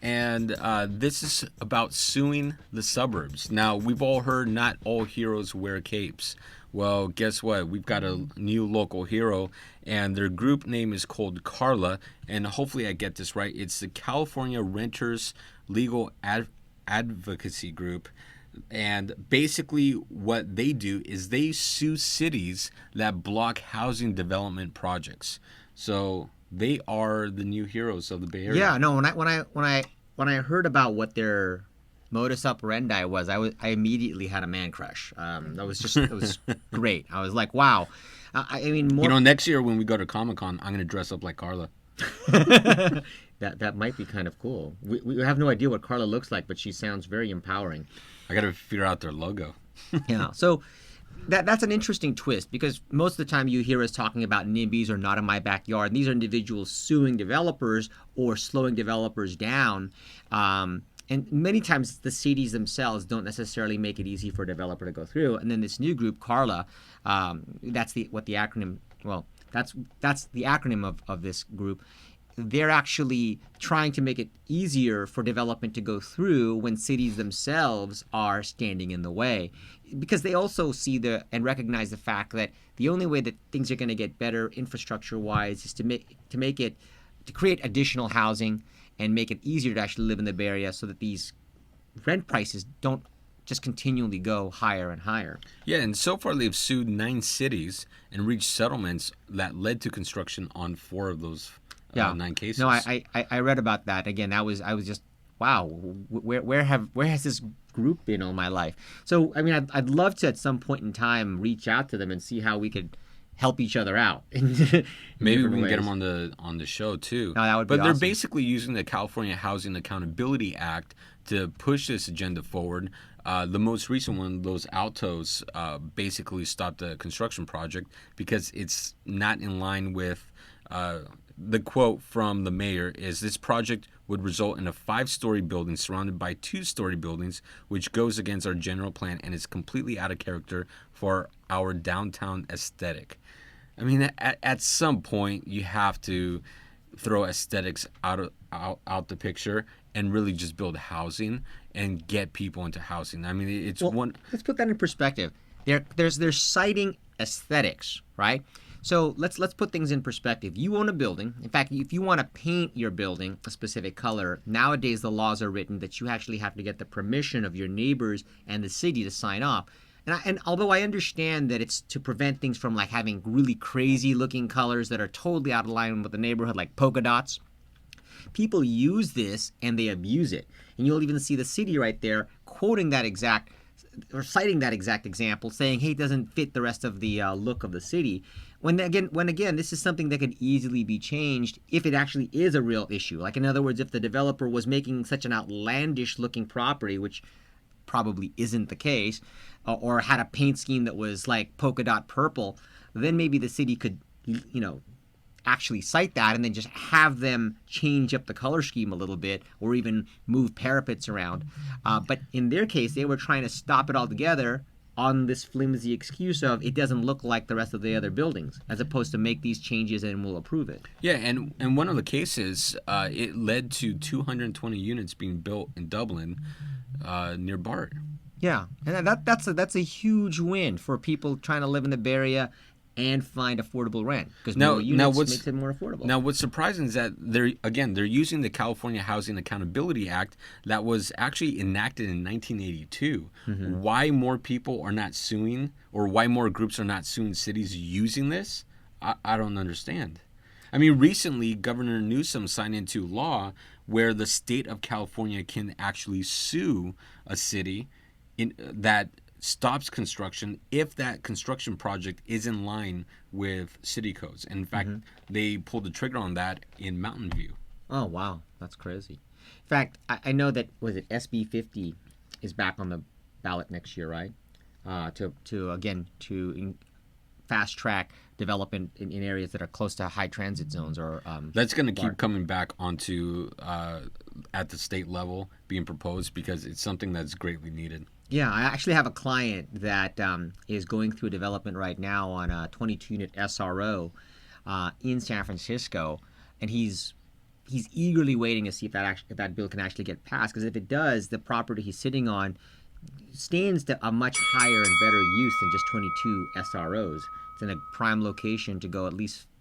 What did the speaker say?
and this is about suing the suburbs. Now, we've all heard not all heroes wear capes. Well, guess what? We've got a new local hero, and their group name is called Carla, and hopefully I get this right. It's the California Renters Legal Advocacy Group. And basically what they do is they sue cities that block housing development projects. So they are the new heroes of the Bay Area. Yeah, no. When I heard about what their modus operandi was, I immediately had a man crush. That was just it was great. I was like, wow. I mean, more. Next year when we go to Comic-Con, I'm gonna dress up like Carla. That might be kind of cool. We have no idea what Carla looks like, but she sounds very empowering. I gotta figure out their logo. Yeah. So that's an interesting twist, because most of the time you hear us talking about NIMBYs or not in my backyard. And these are individuals suing developers or slowing developers down. And many times the cities themselves don't necessarily make it easy for a developer to go through. And then this new group, Carla, that's the acronym of this group. They're actually trying to make it easier for development to go through when cities themselves are standing in the way, because they also see and recognize the fact that the only way that things are going to get better infrastructure-wise is to create additional housing and make it easier to actually live in the Bay Area, so that these rent prices don't just continually go higher and higher. Yeah, and so far they've sued 9 cities and reached settlements that led to construction on 4 of those 9 cases. No, I read about that. Again, I was just, wow, where has this group been all my life? So, I mean, I'd love to at some point in time reach out to them and see how we could help each other out. Maybe we can get them on the show too. No, that would be But they're awesome. basically using the California Housing Accountability Act to push this agenda forward. The most recent one, those Altos, basically stopped the construction project because it's not in line with the quote from the mayor is, "This project would result in a 5-story building surrounded by 2-story buildings, which goes against our general plan and is completely out of character for our downtown aesthetic." I mean, at some point, you have to throw aesthetics out the picture and really just build housing and get people into housing. I mean, Let's put that in perspective. They're citing aesthetics, right? So let's put things in perspective. You own a building. In fact, if you want to paint your building a specific color, nowadays the laws are written that you actually have to get the permission of your neighbors and the city to sign off. And although I understand that it's to prevent things from like having really crazy looking colors that are totally out of line with the neighborhood, like polka dots, people use this and they abuse it. And you'll even see the city right there quoting that exact, or citing that exact example, saying, hey, it doesn't fit the rest of the look of the city. When again, this is something that could easily be changed if it actually is a real issue. Like, in other words, if the developer was making such an outlandish looking property, which probably isn't the case, or had a paint scheme that was like polka dot purple, then maybe the city could, actually cite that and then just have them change up the color scheme a little bit, or even move parapets around. But in their case, they were trying to stop it altogether on this flimsy excuse of it doesn't look like the rest of the other buildings, as opposed to make these changes and we'll approve it. Yeah, and one of the cases, it led to 220 units being built in Dublin near BART. Yeah, and that's a huge win for people trying to live in the Bay Area and find affordable rent, because more units makes it more affordable. Now, what's surprising is that they're using the California Housing Accountability Act that was actually enacted in 1982. Mm-hmm. Why more people are not suing, or why more groups are not suing cities using this, I don't understand. I mean, recently, Governor Newsom signed into law where the state of California can actually sue a city that stops construction if that construction project is in line with city codes. And in fact, they pulled the trigger on that in Mountain View. Oh, wow. That's crazy. In fact, I know that, SB 50 is back on the ballot next year, right? To fast track development in areas that are close to high transit zones, or that's going to keep coming back onto at the state level being proposed, because it's something that's greatly needed. Yeah, I actually have a client that is going through a development right now on a 22-unit SRO in San Francisco, and he's he's eagerly waiting to see if that bill can actually get passed. Because if it does, the property he's sitting on stands to a much higher and better use than just 22 SROs. It's in a prime location to go at least